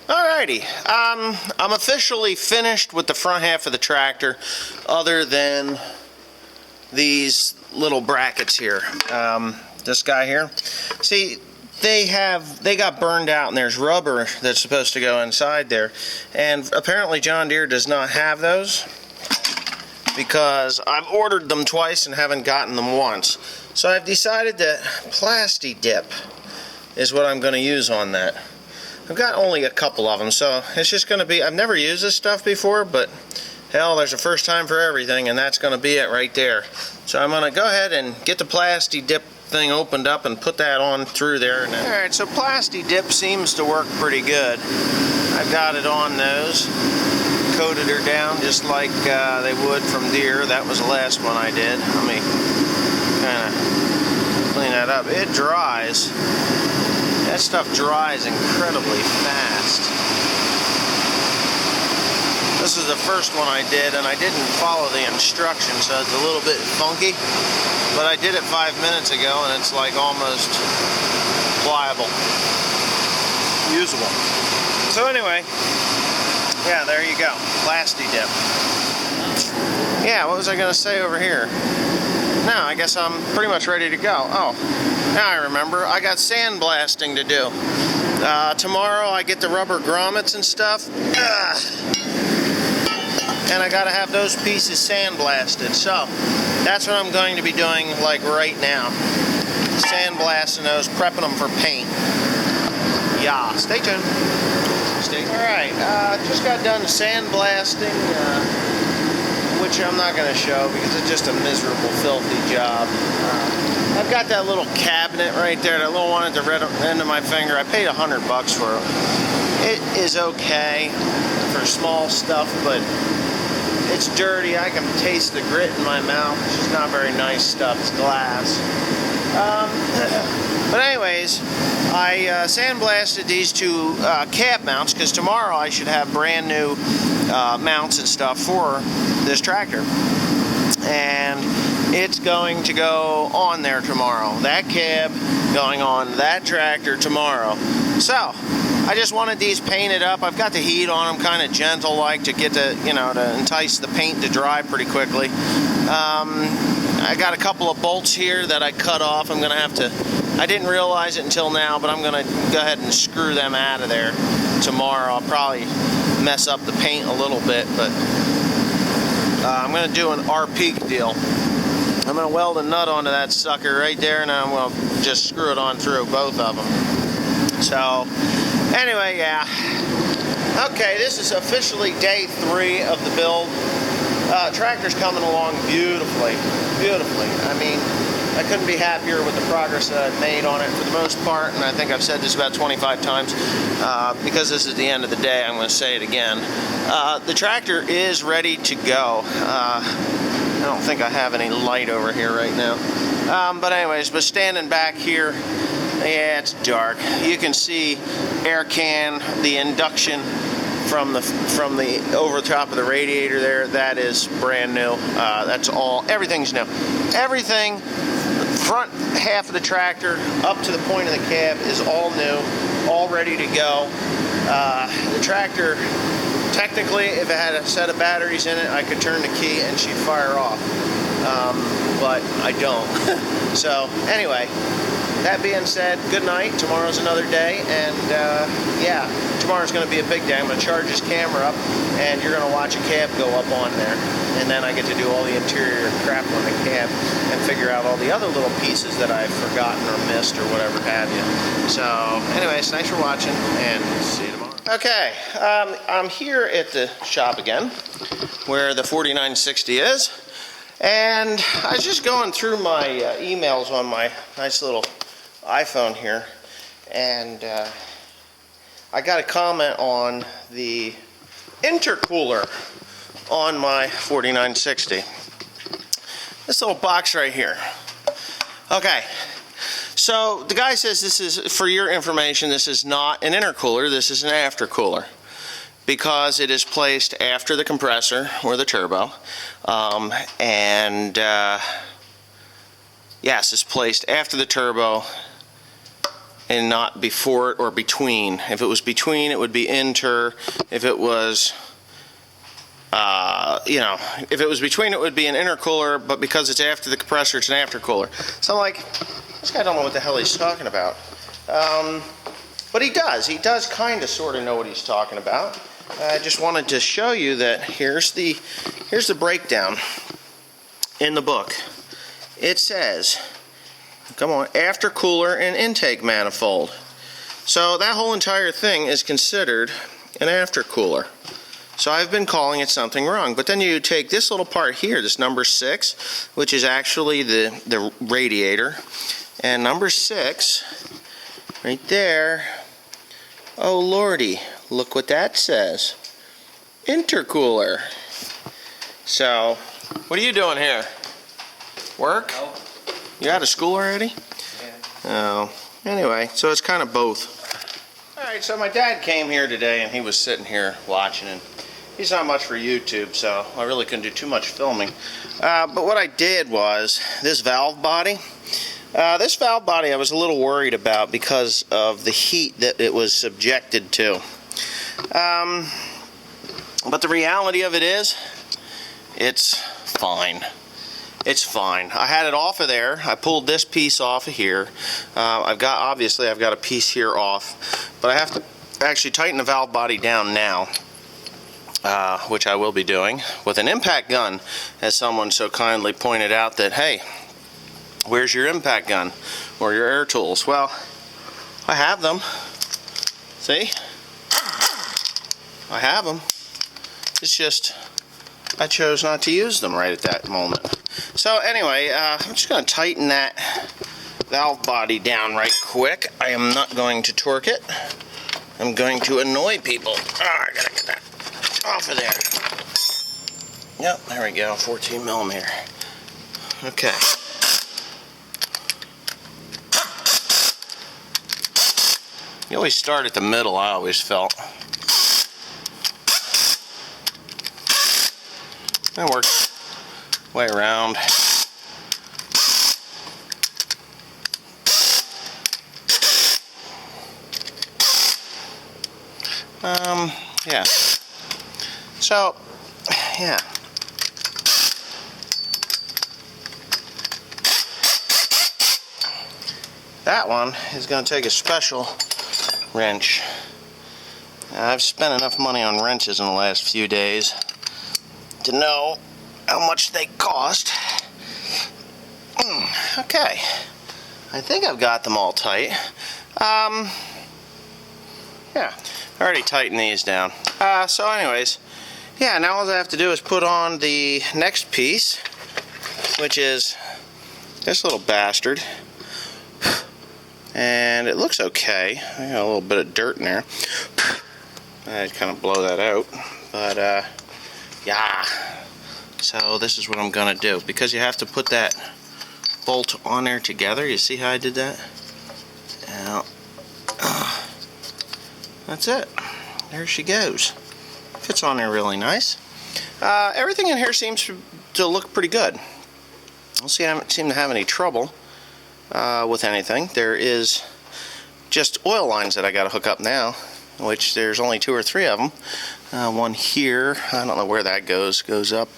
Alrighty, I'm officially finished with the front half of the tractor, other than these little brackets here. This guy here. See, they got burned out, and there's rubber that's supposed to go inside there, and apparently John Deere does not have those, because I've ordered them twice and haven't gotten them once. So I've decided that Plasti Dip is what I'm going to use on that. I've got only a couple of them, so it's just going to be, I've never used this stuff before, but hell, there's a first time for everything, and that's going to be it right there. So I'm going to go ahead and get the Plasti Dip thing opened up and put that on through there. Alright, so Plasti Dip seems to work pretty good. I've got it on those. Coated her down just like they would from Deere. That was the last one I did. Let me kind of clean that up. It dries. That stuff dries incredibly fast. This is the first one I did, and I didn't follow the instructions, so it's a little bit funky. But I did it 5 minutes ago, and it's like almost pliable, usable. So anyway, yeah, there you go, Plasti Dip. Yeah, what was I going to say over here? No, I guess I'm pretty much ready to go. Oh, now I remember. I got sandblasting to do. Tomorrow I get the rubber grommets and stuff. And I got to have those pieces sandblasted. So that's what I'm going to be doing like right now. Sandblasting those, prepping them for paint. Yeah, stay tuned. Alright, just got done sandblasting, which I'm not going to show because it's just a miserable, filthy job. I've got that little cabinet right there, that little one at the red end of my finger. I paid $100 for it. It is okay for small stuff, but it's dirty. I can taste the grit in my mouth. It's just not very nice stuff. It's glass. But anyways, I sandblasted these two cab mounts because tomorrow I should have brand new mounts and stuff for this tractor. And it's going to go on there tomorrow. That cab going on that tractor tomorrow. So I just wanted these painted up. I've got the heat on them kind of gentle like to get the, to entice the paint to dry pretty quickly. I got a couple of bolts here that I cut off. I'm going to have to, I didn't realize it until now, but I'm going to go ahead and screw them out of there tomorrow. I'll probably mess up the paint a little bit, but I'm going to do an R-peak deal. I'm going to weld a nut onto that sucker right there, and I'm going to just screw it on through both of them. So, anyway, yeah. Okay, this is officially day 3 of the build. Tractor's coming along beautifully, beautifully. I mean, I couldn't be happier with the progress that I've made on it for the most part, and I think I've said this about 25 times. Because this is the end of the day, I'm going to say it again. The tractor is ready to go. I don't think I have any light over here right now. But anyways, but standing back here, yeah, it's dark. You can see air can, the induction from the over top of the radiator there. That is brand new. That's all. Everything's new. Everything, front half of the tractor up to the point of the cab is all new, all ready to go. The tractor, technically, if it had a set of batteries in it, I could turn the key and she'd fire off. But I don't. So anyway, that being said, good night. Tomorrow's another day, and yeah, tomorrow's going to be a big day. I'm going to charge this camera up, and you're going to watch a cab go up on there, and then I get to do all the interior crap on the cab and figure out all the other little pieces that I've forgotten or missed or whatever have you. So anyways, thanks for watching, and see you tomorrow. Okay, I'm here at the shop again, where the 4960 is, and I was just going through my emails on my nice little iPhone here, and I got a comment on the intercooler on my 4960. This little box right here. Okay, so the guy says this is, for your information, this is not an intercooler, this is an aftercooler, because it is placed after the compressor or the turbo, yes, it's placed after the turbo and not before it or between. If it was between, it would be inter. If it was, if it was between, it would be an intercooler, but because it's after the compressor, it's an aftercooler. So I'm like, this guy don't know what the hell he's talking about. But he does. He does kind of sort of know what he's talking about. I just wanted to show you that here's the breakdown in the book. It says, come on, aftercooler and intake manifold. So that whole entire thing is considered an aftercooler. So I've been calling it something wrong. But then you take this little part here, this number 6, which is actually the radiator, and number 6 right there, oh lordy, look what that says. Intercooler. So, what are you doing here? Work? No. You out of school already? Yeah. Oh, anyway, so it's kind of both. Alright, so my dad came here today and he was sitting here watching, and he's not much for YouTube, so I really couldn't do too much filming. But what I did was, this valve body I was a little worried about because of the heat that it was subjected to. But the reality of it is, it's fine. It's fine. I had it off of there. I pulled this piece off of here. Obviously I've got a piece here off, but I have to actually tighten the valve body down now, which I will be doing with an impact gun, as someone so kindly pointed out that, hey, where's your impact gun or your air tools? Well, I have them. See? I have them. It's just I chose not to use them right at that moment. So anyway, I'm just going to tighten that valve body down right quick. I am not going to torque it. I'm going to annoy people. I gotta get that off of there. Yep, there we go, 14 millimeter. Okay. You always start at the middle, I always felt. That works. Way around. Yeah. So, yeah. That one is going to take a special wrench. I've spent enough money on wrenches in the last few days to know how much they cost. Okay. I think I've got them all tight. Yeah. I already tightened these down. So anyways, yeah, now all I have to do is put on the next piece, which is this little bastard. And it looks okay. I got a little bit of dirt in there. I'd kind of blow that out. But, yeah. So this is what I'm going to do. Because you have to put that bolt on there together. You see how I did that? Now, that's it. There she goes. Fits on there really nice. Everything in here seems to look pretty good. I don't seem to have any trouble with anything. There is just oil lines that I got to hook up now, which there's only 2 or 3 of them. One here, I don't know where that goes up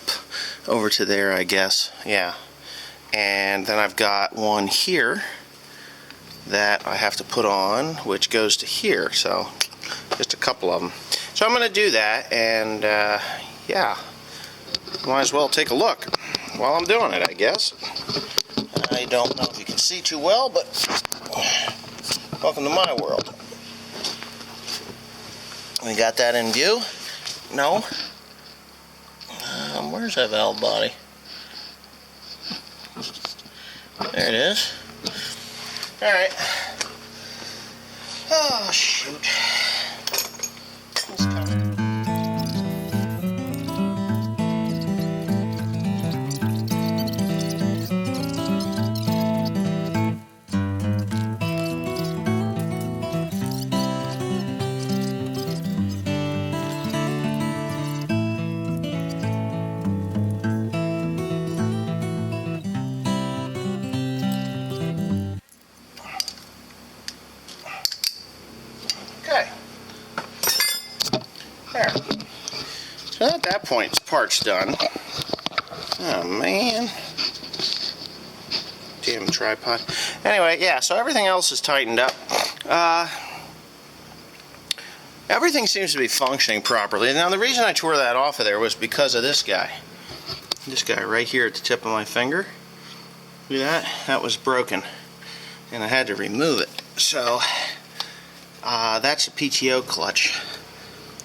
over to there, I guess. Yeah. And then I've got one here that I have to put on, which goes to here. So just a couple of them. So I'm going to do that, and yeah, might as well take a look while I'm doing it, I guess. I don't know if you can see too well, but welcome to my world. We got that in view? No? Where's that valve body? There it is. Alright. Oh, shoot. It's coming. that point, part's done. Oh man. Damn tripod. Anyway, yeah, so everything else is tightened up. Everything seems to be functioning properly. Now, the reason I tore that off of there was because of this guy. This guy right here at the tip of my finger. Look at that. That was broken. And I had to remove it. So, that's a PTO clutch,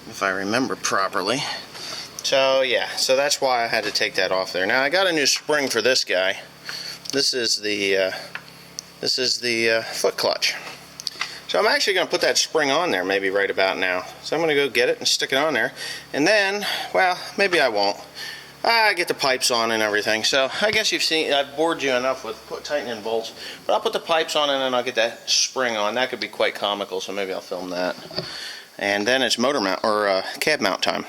if I remember properly. So, yeah. So that's why I had to take that off there. Now, I got a new spring for this guy. This is the foot clutch. So I'm actually going to put that spring on there maybe right about now. So I'm going to go get it and stick it on there. And then, well, maybe I won't. I get the pipes on and everything. So I guess you've seen, I've bored you enough with tightening bolts. But I'll put the pipes on and then I'll get that spring on. That could be quite comical, so maybe I'll film that. And then it's motor mount, or cab mount time.